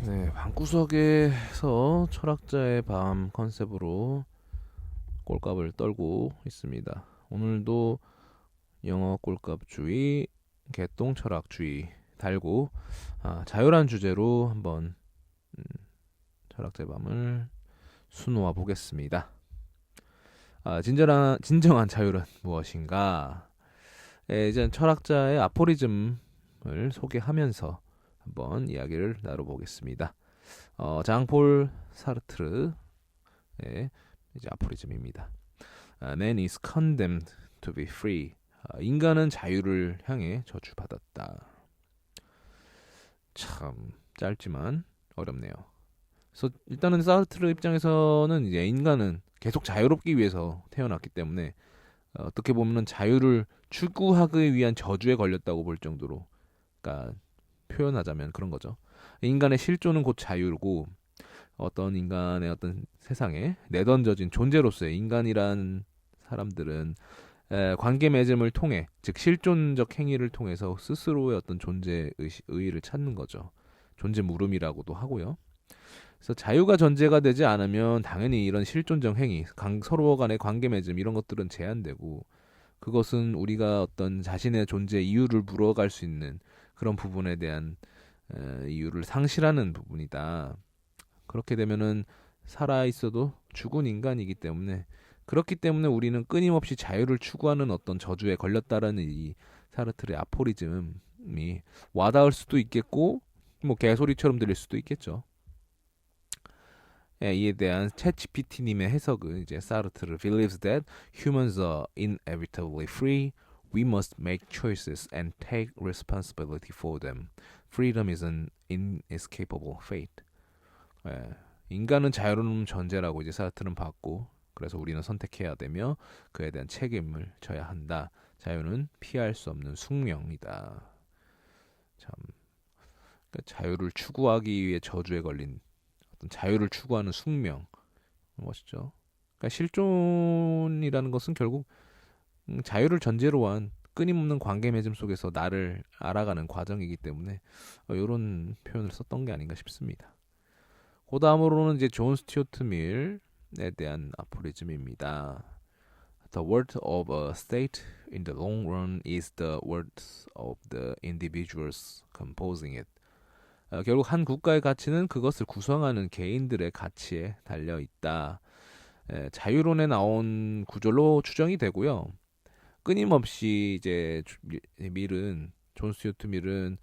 네, 방구석에서 철학자의 밤 컨셉으로 꼴값을 떨고 있습니다. 오늘도 영어 꼴값주의, 개똥 철학주의 달고 자유란 주제로 한번 철학자의 밤을 수놓아 보겠습니다. 진정한 자유란 무엇인가? 이제 철학자의 아포리즘을 소개하면서 한번 이야기를 나눠보겠습니다. 장폴 사르트르의 이제 아포리즘입니다. Man is condemned to be free. 인간은 자유를 향해 저주받았다. 참 짧지만 어렵네요. 그래서 일단은 사르트르 입장에서는 이제 인간은 계속 자유롭기 위해서 태어났기 때문에 어떻게 보면 자유를 추구하기 위한 저주에 걸렸다고 볼 정도로, 그러니까 표현하자면 그런 거죠. 인간의 실존은 곧 자유고 어떤 인간의 어떤 세상에 내던져진 존재로서의 인간이란 사람들은 관계 맺음을 통해, 즉 실존적 행위를 통해서 스스로의 어떤 존재 의의를 찾는 거죠. 존재 물음이라고도 하고요. 그래서 자유가 전제가 되지 않으면 당연히 이런 실존적 행위, 서로 간의 관계 맺음 이런 것들은 제한되고, 그것은 우리가 어떤 자신의 존재 이유를 물어갈 수 있는 그런 부분에 대한 이유를 상실하는 부분이다. 그렇게 되면은 살아 있어도 죽은 인간이기 때문에, 그렇기 때문에 우리는 끊임없이 자유를 추구하는 어떤 저주에 걸렸다라는 이 사르트르의 아포리즘이 와닿을 수도 있겠고 뭐 개소리처럼 들릴 수도 있겠죠. 이에 대한 챗 GPT님의 해석은 이제 사르트르 believes that humans are inevitably free. We must make choices and take responsibility for them. Freedom is an inescapable fate. 예, 인간은 자유로운 존재라고 이제 사르트는 봤고, 그래서 우리는 선택해야 되며 그에 대한 책임을 져야 한다. 자유는 피할 수 없는 숙명이다. 참, 그러니까 자유를 추구하기 위해 저주에 걸린 어떤 자유를 추구하는 숙명, 멋있죠. 그러니까 실존이라는 것은 결국 자유를 전제로 한 끊임없는 관계 맺음 속에서 나를 알아가는 과정이기 때문에 이런 표현을 썼던 게 아닌가 싶습니다. 그 다음으로는 이제 존 스튜어트 밀에 대한 아포리즘입니다. The worth of a state in the long run is the worth of the individuals composing it. 결국 한 국가의 가치는 그것을 구성하는 개인들의 가치에 달려 있다. 자유론에 나온 구절로 추정이 되고요. 끊임없이 이제 밀은 존 스튜어트 밀은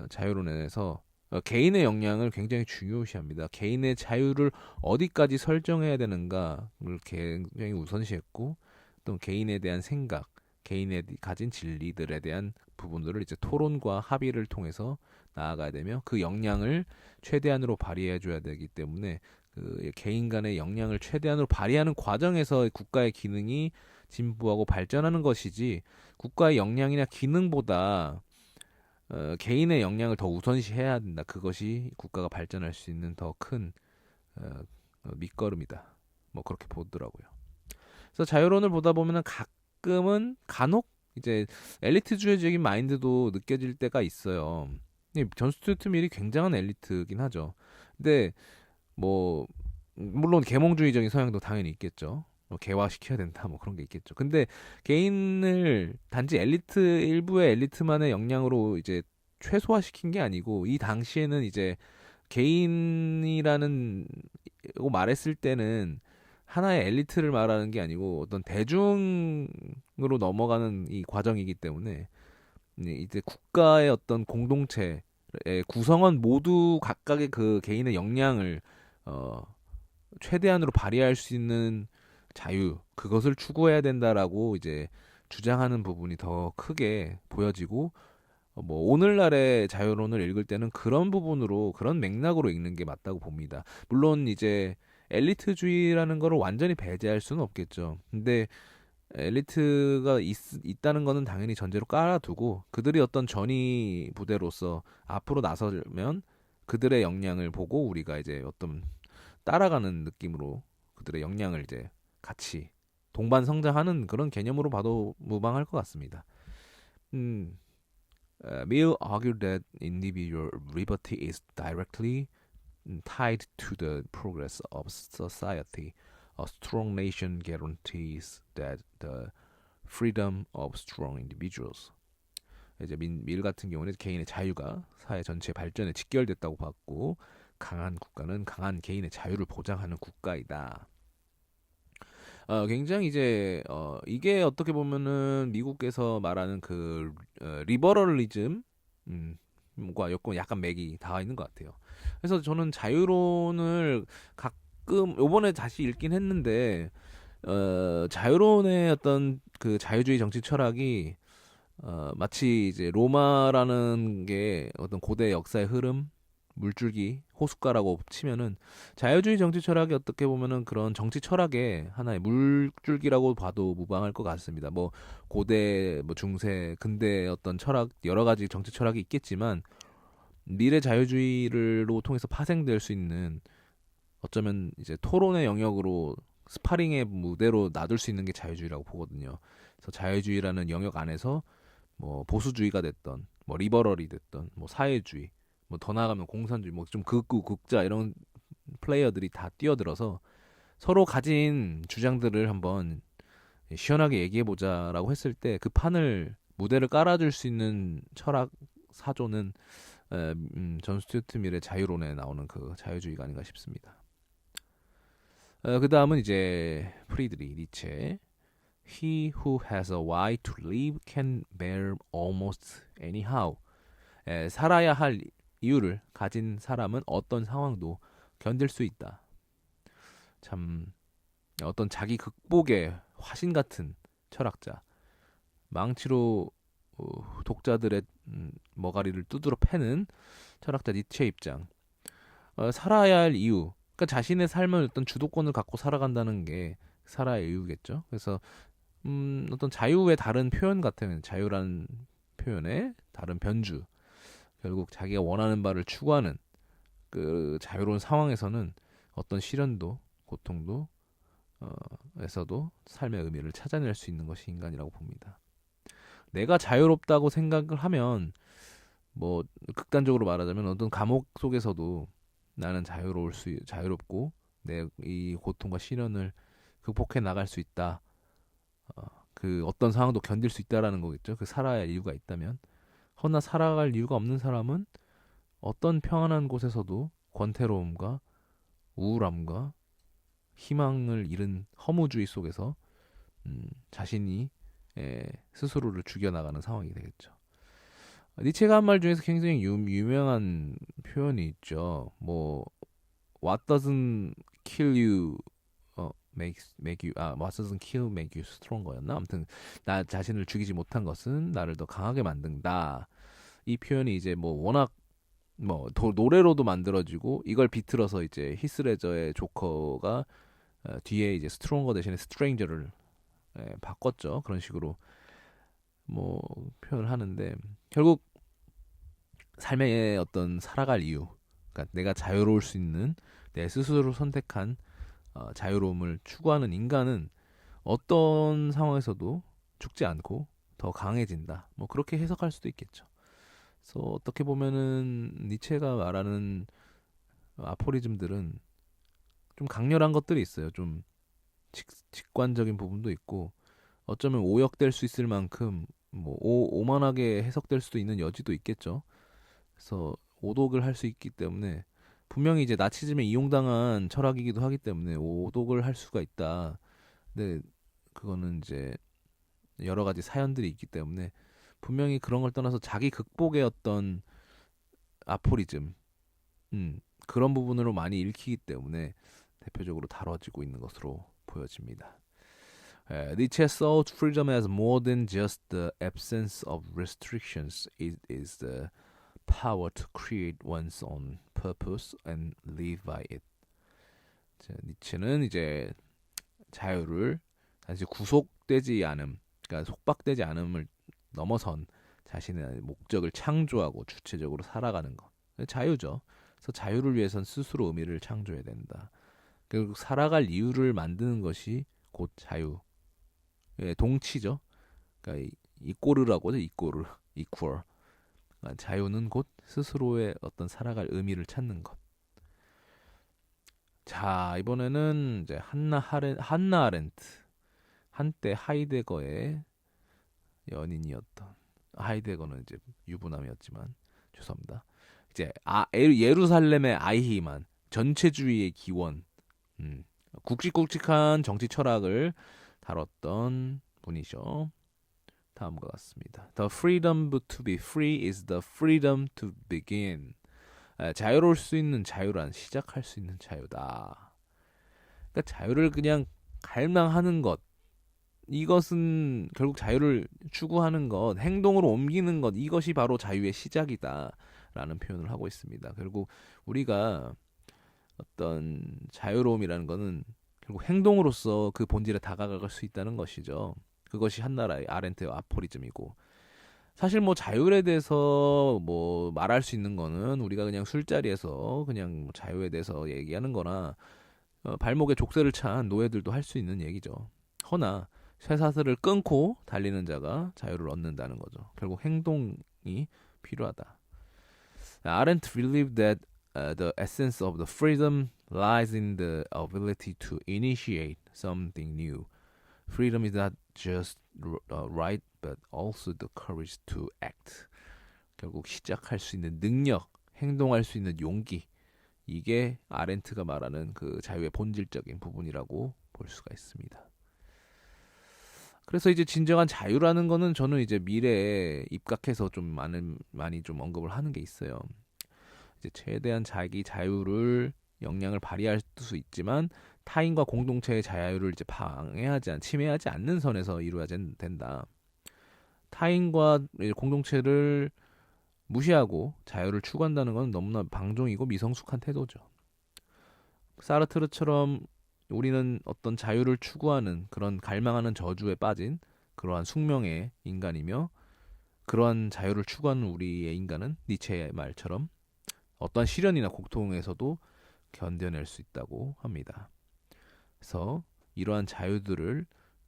자유론에서 개인의 역량을 굉장히 중요시합니다. 개인의 자유를 어디까지 설정해야 되는가를 굉장히 우선시했고, 또 개인에 대한 생각, 개인의 가진 진리들에 대한 부분들을 이제 토론과 합의를 통해서 나아가야 되며, 그 역량을 최대한으로 발휘해 줘야 되기 때문에 그 개인 간의 역량을 최대한으로 발휘하는 과정에서 국가의 기능이 진보하고 발전하는 것이지, 국가의 역량이나 기능보다 개인의 역량을 더 우선시해야 된다. 그것이 국가가 발전할 수 있는 더 큰 밑거름이다. 뭐 그렇게 보더라고요. 그래서 자유론을 보다 보면은 가끔은 간혹 이제 엘리트주의적인 마인드도 느껴질 때가 있어요. 존 스튜어트 밀이 굉장한 엘리트긴 하죠. 근데 뭐 물론 계몽주의적인 성향도 당연히 있겠죠. 뭐 개화시켜야 된다 뭐 그런 게 있겠죠. 근데 개인을 단지 엘리트 일부의 엘리트만의 역량으로 이제 최소화시킨 게 아니고, 이 당시에는 이제 개인이라는 고 말했을 때는 하나의 엘리트를 말하는 게 아니고 어떤 대중으로 넘어가는 이 과정이기 때문에, 이제 국가의 어떤 공동체의 구성원 모두 각각의 그 개인의 역량을 어, 최대한으로 발휘할 수 있는 자유, 그것을 추구해야 된다라고 이제 주장하는 부분이 더 크게 보여지고, 뭐 오늘날의 자유론을 읽을 때는 그런 부분으로, 그런 맥락으로 읽는 게 맞다고 봅니다. 물론 이제 엘리트주의라는 거를 완전히 배제할 수는 없겠죠. 근데 엘리트가 있다는 거는 당연히 전제로 깔아두고, 그들이 어떤 전위 부대로서 앞으로 나서면 그들의 역량을 보고 우리가 이제 어떤 따라가는 느낌으로 그들의 역량을 이제 같이 동반 성장하는 그런 개념으로 봐도 무방할 것 같습니다. 음, Mill argued that individual liberty is directly tied to the progress of society. A strong nation guarantees that the freedom of strong individuals. 이제 밀 같은 경우는 개인의 자유가 사회 전체 발전에 직결됐다고 봤고 강한 국가는 강한 개인의 자유를 보장하는 국가이다. 굉장히 이제 이게 어떻게 보면은 미국에서 말하는 그 리버럴리즘 과 약간 맥이 닿아 있는 것 같아요. 그래서 저는 자유론을 가끔 요번에 다시 읽긴 했는데 자유론의 어떤 그 자유주의 정치 철학이 마치 이제 로마라는 게 어떤 고대 역사의 흐름, 물줄기, 호숫가라고 치면은 자유주의 정치 철학이 어떻게 보면은 그런 정치 철학의 하나의 물줄기라고 봐도 무방할 것 같습니다. 뭐 고대, 뭐 중세, 근대 어떤 철학 여러 가지 정치 철학이 있겠지만 미래 자유주의로 통해서 파생될 수 있는 어쩌면 이제 토론의 영역으로 스파링의 무대로 놔둘 수 있는 게 자유주의라고 보거든요. 그래서 자유주의라는 영역 안에서 뭐 보수주의가 됐던 뭐 리버럴이 됐던 뭐 사회주의 뭐 더 나아가면 공산주의 뭐 좀 극우 극자 이런 플레이어들이 다 뛰어들어서 서로 가진 주장들을 한번 시원하게 얘기해보자라고 했을 때 그 판을 무대를 깔아줄 수 있는 철학 사조는 존 스튜어트 밀의 자유론에 나오는 그 자유주의가 아닌가 싶습니다. 그 다음은 이제 프리드리 니체. He who has a why to live can bear almost anyhow. 살아야 할 이유를 가진 사람은 어떤 상황도 견딜 수 있다. 참 어떤 자기 극복의 화신 같은 철학자. 망치로 독자들의 머가리를 두드러 패는 철학자 니체 입장. 살아야 할 이유. 그러니까 자신의 삶을 어떤 주도권을 갖고 살아간다는 게 살아야 할 이유겠죠. 그래서 어떤 자유의 다른 표현 같은 자유라는 표현의 다른 변주. 결국 자기가 원하는 바를 추구하는 그 자유로운 상황에서는 어떤 시련도 고통도 에서도 삶의 의미를 찾아낼 수 있는 것이 인간이라고 봅니다. 내가 자유롭다고 생각을 하면 뭐 극단적으로 말하자면 어떤 감옥 속에서도 나는 자유롭고 내 이 고통과 시련을 극복해 나갈 수 있다. 그 어떤 상황도 견딜 수 있다라는 거겠죠. 그 살아야 할 이유가 있다면. 허나 살아갈 이유가 없는 사람은 어떤 평안한 곳에서도 권태로움과 우울함과 희망을 잃은 허무주의 속에서 자신이 스스로를 죽여나가는 상황이 되겠죠. 니체가 한 말 중에서 굉장히 유명한 표현이 있죠. 뭐 What doesn't kill you make you What doesn't kill make you stronger 였나? 아무튼 나 자신을 죽이지 못한 것은 나를 더 강하게 만든다. 이 표현이 이제 뭐 워낙 뭐 노래로도 만들어지고 이걸 비틀어서 이제 히스레저의 조커가 뒤에 이제 스트롱거 대신에 스트레인저를 바꿨죠. 그런 식으로 뭐 표현을 하는데 결국 삶의 어떤 살아갈 이유, 그러니까 내가 자유로울 수 있는 내 스스로 선택한 자유로움을 추구하는 인간은 어떤 상황에서도 죽지 않고 더 강해진다. 뭐 그렇게 해석할 수도 있겠죠. 그래서 어떻게 보면은 니체가 말하는 아포리즘들은 좀 강렬한 것들이 있어요. 좀 직관적인 부분도 있고 어쩌면 오역될 수 있을 만큼 뭐 오만하게 해석될 수도 있는 여지도 있겠죠. 그래서 오독을 할 수 있기 때문에 분명히 이제 나치즘에 이용당한 철학이기도 하기 때문에 오독을 할 수가 있다. 근데 그거는 이제 여러 가지 사연들이 있기 때문에 분명히 그런 걸 떠나서 자기 극복의 어떤 아포리즘 그런 부분으로 많이 읽히기 때문에 대표적으로 다뤄지고 있는 것으로 보여집니다. Nietzsche saw freedom as more than just the absence of restrictions. It is the power to create one's own purpose and live by it. 자, 니체는 이제 자유를 단지 구속되지 않음, 그러니까 속박되지 않음을 넘어선 자신의 목적을 창조하고 주체적으로 살아가는 것. 자유죠. 그래서 자유를 위해선 스스로 의미를 창조해야 된다. 결국 살아갈 이유를 만드는 것이 곧 자유. 동치죠. 그러니까 이꼬르라고 하죠. 이꼬르, 이퀄. 자유는 곧 스스로의 어떤 살아갈 의미를 찾는 것. 자, 이번에는 이제 한나 아렌트. 한때 하이데거의 연인이었던, 하이데거는 이제 유부남이었지만 죄송합니다. 이제 예루살렘의 아이히만, 전체주의의 기원, 굵직굵직한 정치 철학을 다뤘던 분이죠. 다음과 같습니다. The freedom to be free is the freedom to begin. 자유로울 수 있는 자유란 시작할 수 있는 자유다. 그러니까 자유를 그냥 갈망하는 것, 이것은 결국 자유를 추구하는 것, 행동으로 옮기는 것, 이것이 바로 자유의 시작이다 라는 표현을 하고 있습니다. 결국 우리가 어떤 자유로움이라는 것은 결국 행동으로서 그 본질에 다가갈 수 있다는 것이죠. 그것이 한나라의 아렌트의 아포리즘이고, 사실 뭐 자유에 대해서 뭐 말할 수 있는 거는 우리가 그냥 술자리에서 그냥 뭐 자유에 대해서 얘기하는 거나 발목에 족쇄를 찬 노예들도 할 수 있는 얘기죠. 허나 쇠사슬을 끊고 달리는 자가 자유를 얻는다는 거죠. 결국 행동이 필요하다. Arendt believed that the essence of the freedom lies in the ability to initiate something new. Freedom is not just right, but also the courage to act. 결국 시작할 수 있는 능력, 행동할 수 있는 용기, 이게 아렌트가 말하는 그 자유의 본질적인 부분이라고 볼 수가 있습니다. 그래서 이제 진정한 자유라는 거는 저는 이제 미래에 입각해서 좀 많이 좀 언급을 하는 게 있어요. 이제 최대한 자기 자유를 역량을 발휘할 수 있지만 타인과 공동체의 자유를 이제 침해하지 않는 선에서 이루어야 된다. 타인과 공동체를 무시하고 자유를 추구한다는 건 너무나 방종이고 미성숙한 태도죠. 사르트르처럼 우리는 어떤 자유를 추구하는 그런 갈망하는 저주에 빠진 그러한 숙명의 인간이며, 그러한 자유를 추구하는 우리의 인간은 니체의 말처럼 어떤 시련이나 고통에서도 견뎌낼 수 있다고 합니다. 그래서 이러한 자유들을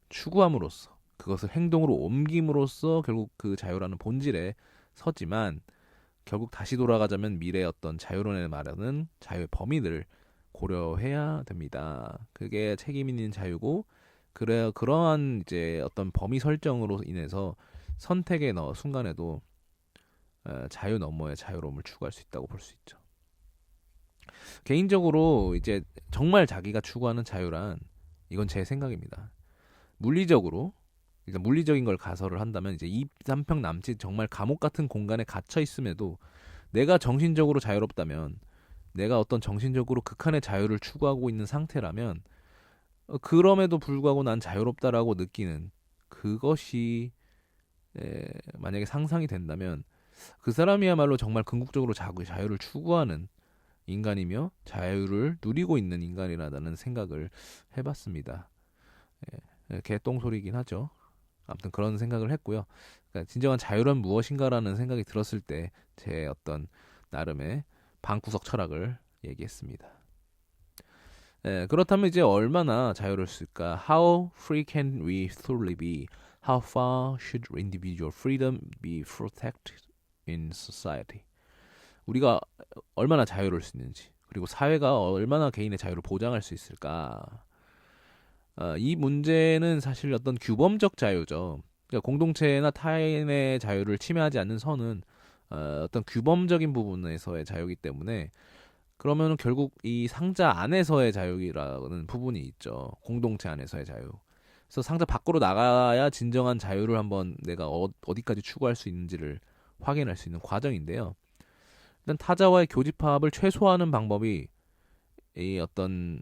추구함으로써, 그것을 행동으로 옮김으로써 결국 그 자유라는 본질에 서지만, 결국 다시 돌아가자면 미래의 어떤 자유론에 말하는 자유의 범위를 고려해야 됩니다. 그게 책임 있는 자유고, 그러한 이제 어떤 범위 설정으로 인해서 선택의 순간에도 자유 너머의 자유로움을 추구할 수 있다고 볼 수 있죠. 개인적으로 이제 정말 자기가 추구하는 자유란, 이건 제 생각입니다. 물리적으로, 일단 물리적인 걸 가설을 한다면 이제 2, 3평 남짓 정말 감옥 같은 공간에 갇혀 있음에도 내가 정신적으로 자유롭다면, 내가 어떤 정신적으로 극한의 자유를 추구하고 있는 상태라면, 그럼에도 불구하고 난 자유롭다라고 느끼는 그것이 만약에 상상이 된다면, 그 사람이야말로 정말 궁극적으로 자유를 추구하는 인간이며 자유를 누리고 있는 인간이라는 생각을 해봤습니다. 개똥소리긴 하죠. 아무튼 그런 생각을 했고요. 그러니까 진정한 자유란 무엇인가라는 생각이 들었을 때 제 어떤 나름의 방구석 철학을 얘기했습니다. 그렇다면 이제 얼마나 자유로울까? How free can we truly be? How far should individual freedom be protected in society? 우리가 얼마나 자유로울 수 있는지, 그리고 사회가 얼마나 개인의 자유를 보장할 수 있을까? 이 문제는 사실 어떤 규범적 자유죠. 그러니까 공동체나 타인의 자유를 침해하지 않는 선은 어떤 규범적인 부분에서의 자유이기 때문에, 그러면 결국 이 상자 안에서의 자유라는 부분이 있죠. 공동체 안에서의 자유. 그래서 상자 밖으로 나가야 진정한 자유를 한번 내가 어디까지 추구할 수 있는지를 확인할 수 있는 과정인데요. 일단 타자와의 교집합을 최소화하는 방법이 이 어떤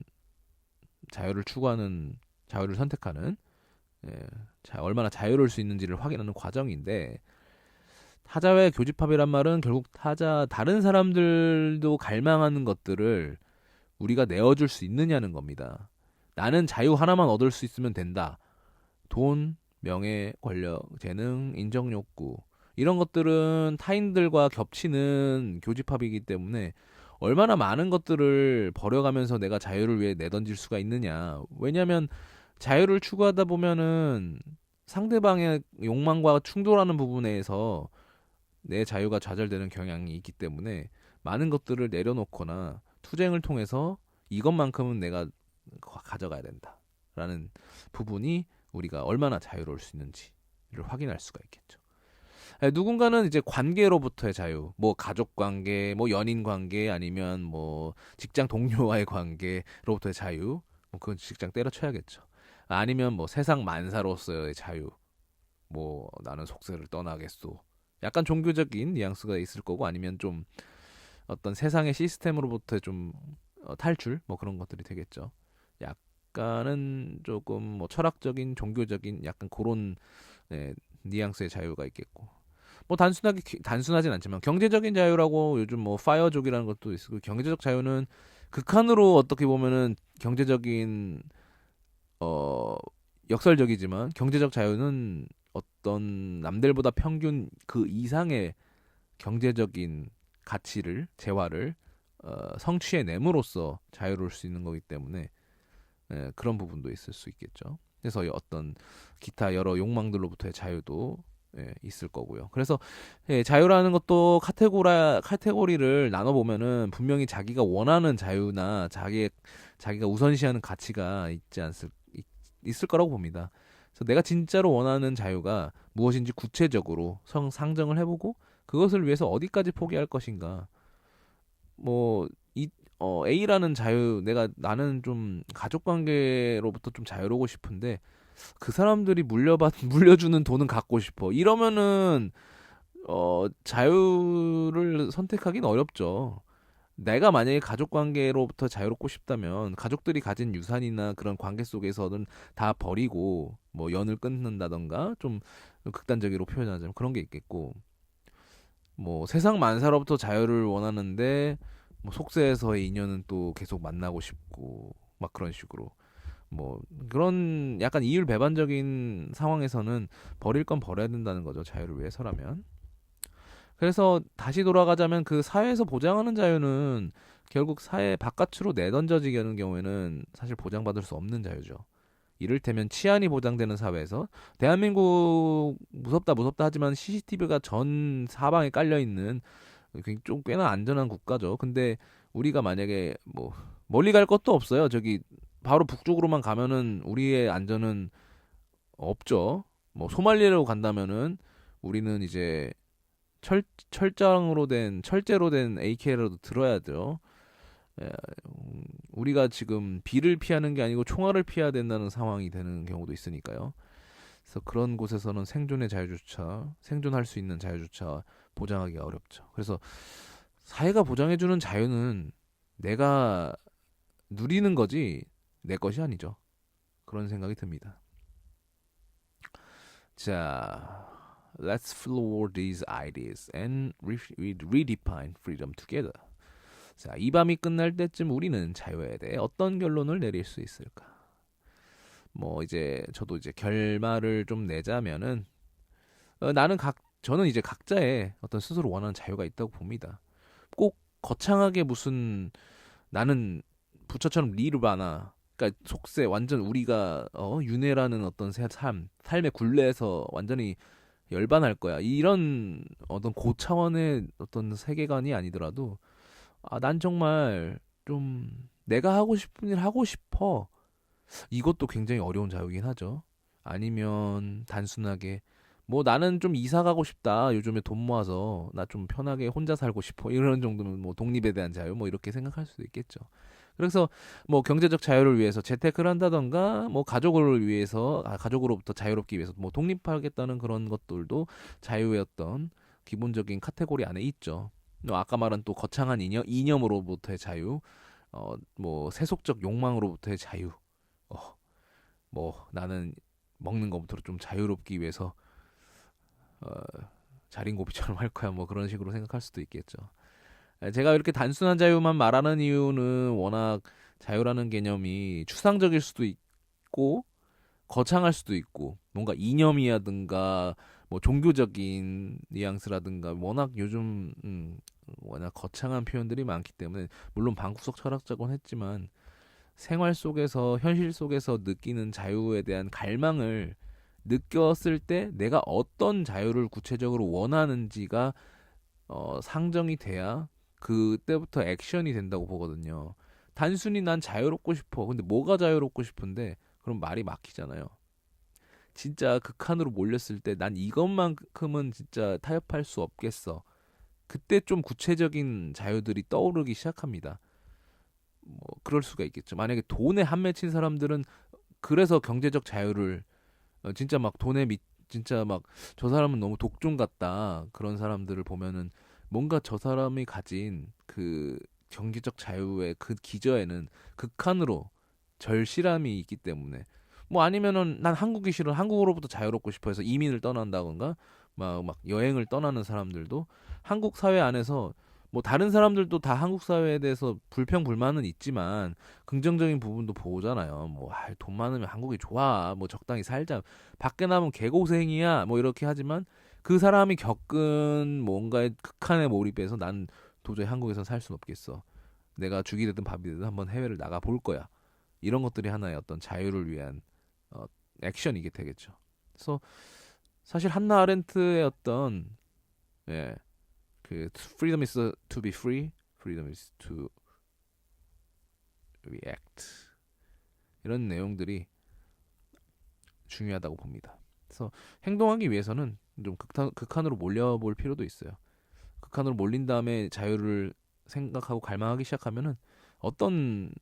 자유를 추구하는, 자유를 선택하는, 얼마나 자유로울 수 있는지를 확인하는 과정인데, 타자와의 교집합이란 말은 결국 다른 사람들도 갈망하는 것들을 우리가 내어줄 수 있느냐는 겁니다. 나는 자유 하나만 얻을 수 있으면 된다. 돈, 명예, 권력, 재능, 인정 욕구, 이런 것들은 타인들과 겹치는 교집합이기 때문에 얼마나 많은 것들을 버려가면서 내가 자유를 위해 내던질 수가 있느냐. 왜냐하면 자유를 추구하다 보면은 상대방의 욕망과 충돌하는 부분에서 내 자유가 좌절되는 경향이 있기 때문에 많은 것들을 내려놓거나 투쟁을 통해서 이것만큼은 내가 가져가야 된다라는 부분이 우리가 얼마나 자유로울 수 있는지를 확인할 수가 있겠죠. 누군가는 이제 관계로부터의 자유, 뭐 가족 관계, 뭐 연인 관계, 아니면 뭐 직장 동료와의 관계로부터의 자유, 뭐 그건 직장 때려쳐야겠죠. 아니면 뭐 세상 만사로서의 자유, 뭐 나는 속세를 떠나겠소. 약간 종교적인 뉘앙스가 있을 거고, 아니면 좀 어떤 세상의 시스템으로부터 좀 탈출, 뭐 그런 것들이 되겠죠. 약간은 조금 뭐 철학적인, 종교적인 약간 그런 뉘앙스의 자유가 있겠고. 뭐 단순하진 않지만 경제적인 자유라고 요즘 뭐 파이어족이라는 것도 있고, 경제적 자유는 극한으로 어떻게 보면은 경제적인 어 역설적이지만 경제적 자유는 어떤 남들보다 평균 그 이상의 경제적인 가치를 재화를 성취해냄으로써 자유로울 수 있는 거기 때문에 그런 부분도 있을 수 있겠죠. 그래서 어떤 기타 여러 욕망들로부터의 자유도 있을 거고요. 그래서 자유라는 것도 카테고리를 나눠 보면은 분명히 자기가 원하는 자유나 자기가 우선시하는 가치가 있을 거라고 봅니다. 그래서 내가 진짜로 원하는 자유가 무엇인지 구체적으로 상정을 해보고 그것을 위해서 어디까지 포기할 것인가. 뭐 A라는 자유, 나는 좀 가족 관계로부터 좀 자유로우고 싶은데 그 사람들이 물려주는 돈은 갖고 싶어. 이러면은 자유를 선택하기는 어렵죠. 내가 만약에 가족 관계로부터 자유롭고 싶다면 가족들이 가진 유산이나 그런 관계 속에서는 다 버리고 뭐 연을 끊는다던가, 좀 극단적으로 표현하자면 그런 게 있겠고, 뭐 세상 만사로부터 자유를 원하는데 뭐 속세에서의 인연은 또 계속 만나고 싶고 막 그런 식으로, 뭐 그런 약간 이율배반적인 상황에서는 버릴 건 버려야 된다는 거죠. 자유를 위해서라면. 그래서 다시 돌아가자면 그 사회에서 보장하는 자유는 결국 사회 바깥으로 내던져지게 하는 경우에는 사실 보장받을 수 없는 자유죠. 이를테면 치안이 보장되는 사회에서, 대한민국 무섭다 하지만 CCTV가 전 사방에 깔려 있는 좀 꽤나 안전한 국가죠. 근데 우리가 만약에 뭐 멀리 갈 것도 없어요. 저기 바로 북쪽으로만 가면은 우리의 안전은 없죠. 뭐 소말리아로 간다면은 우리는 이제 철제로 된 AK라도 들어야죠. 예, 우리가 지금 비를 피하는 게 아니고 총알을 피해야 된다는 상황이 되는 경우도 있으니까요. 그래서 그런 곳에서는 생존할 수 있는 자유조차 보장하기가 어렵죠. 그래서 사회가 보장해주는 자유는 내가 누리는 거지 내 것이 아니죠. 그런 생각이 듭니다. 자, let's explore these ideas and redefine freedom together. 자, 이 밤이 끝날 때쯤 우리는 자유에 대해 어떤 결론을 내릴 수 있을까? 뭐 이제 저도 이제 결말을 좀 내자면은 저는 이제 각자의 어떤 스스로 원하는 자유가 있다고 봅니다. 꼭 거창하게 무슨 나는 부처처럼 니르바나, 그러니까 속세 완전 우리가 윤회라는 어떤 삶의 굴레에서 완전히 열반할 거야, 이런 어떤 고차원의 어떤 세계관이 아니더라도 난 정말 좀 내가 하고 싶은 일 하고 싶어. 이것도 굉장히 어려운 자유이긴 하죠. 아니면 단순하게 뭐 나는 좀 이사 가고 싶다. 요즘에 돈 모아서 나 좀 편하게 혼자 살고 싶어. 이런 정도면 뭐 독립에 대한 자유 뭐 이렇게 생각할 수도 있겠죠. 그래서 뭐 경제적 자유를 위해서 재테크를 한다던가, 뭐 가족으로부터 자유롭기 위해서 뭐 독립하겠다는 그런 것들도 자유의 어떤 기본적인 카테고리 안에 있죠. 아까 말한 또 거창한 이념으로부터의 자유, 뭐 세속적 욕망으로부터의 자유, 뭐 나는 먹는 것부터 좀 자유롭기 위해서 어, 자린고비처럼 할 거야, 뭐 그런 식으로 생각할 수도 있겠죠. 제가 이렇게 단순한 자유만 말하는 이유는 워낙 자유라는 개념이 추상적일 수도 있고 거창할 수도 있고, 뭔가 이념이라든가 뭐 종교적인 뉘앙스라든가 워낙 요즘 워낙 거창한 표현들이 많기 때문에, 물론 방구석 철학자곤 했지만 생활 속에서 현실 속에서 느끼는 자유에 대한 갈망을 느꼈을 때 내가 어떤 자유를 구체적으로 원하는지가 상정이 돼야 그때부터 액션이 된다고 보거든요. 단순히 난 자유롭고 싶어. 근데 뭐가 자유롭고 싶은데? 그럼 말이 막히잖아요. 진짜 극한으로 몰렸을 때 난 이것만큼은 진짜 타협할 수 없겠어. 그때 좀 구체적인 자유들이 떠오르기 시작합니다. 뭐 그럴 수가 있겠죠. 만약에 돈에 한 맺힌 사람들은 그래서 경제적 자유를 진짜 막 진짜 막 저 사람은 너무 독종 같다 그런 사람들을 보면은 뭔가 저 사람이 가진 그 경제적 자유의 그 기저에는 극한으로 절실함이 있기 때문에 뭐 아니면은 난 한국이 싫어 한국으로부터 자유롭고 싶어 해서 이민을 떠난다던가 막 여행을 떠나는 사람들도 한국 사회 안에서 뭐 다른 사람들도 다 한국 사회에 대해서 불평 불만은 있지만 긍정적인 부분도 보잖아요. 뭐 돈 많으면 한국이 좋아. 뭐 적당히 살자. 밖에 나면 개고생이야. 뭐 이렇게 하지만 그 사람이 겪은 뭔가의 극한에 몰입해서 난 도저히 한국에서 살 수는 없겠어. 내가 죽이 되든 밥이 되든 한번 해외를 나가 볼 거야. 이런 것들이 하나의 어떤 자유를 위한 어, 액션이게 되겠죠. 그래서 사실 한나 아렌트의 어떤 예, 그 freedom is to be free, freedom is to react 이런 내용들이 중요하다고 봅니다. 그래서 행동하기 위해서는 좀 극한으로 몰려볼 필요도 있어요. 극한으로 몰린 다음에 자유를 생각하고 갈망하기 시작하면은 어떤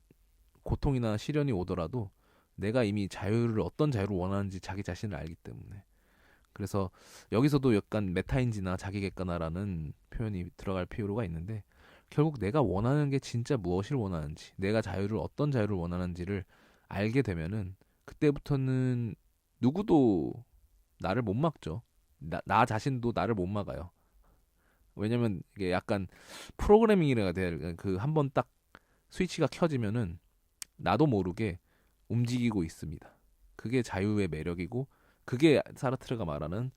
고통이나 시련이 오더라도 내가 이미 어떤 자유를 원하는지 자기 자신을 알기 때문에 그래서 여기서도 약간 메타인지나 자기객관화라는 표현이 들어갈 필요가 있는데 결국 내가 원하는 게 진짜 무엇을 원하는지 내가 어떤 자유를 원하는지를 알게 되면은 그때부터는 누구도 나를 못 막죠. 나 자신도 나를 못 막아요. 왜냐면 이게 약간 프로그래밍이라 돼야 그 한 번 딱 스위치가 켜지면은 나도 모르게 움직이고 있습니다. 그게 자유의 매력이고 그게 사르트르가 말하는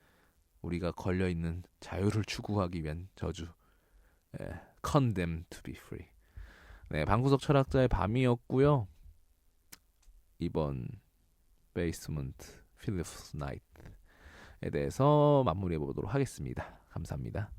우리가 걸려 있는 자유를 추구하기 위한 저주. 예, condemned to be free. 네, 방구석 철학자의 밤이었고요. 이번 베이스먼트 필리프스 나이트에 대해서 마무리해 보도록 하겠습니다. 감사합니다.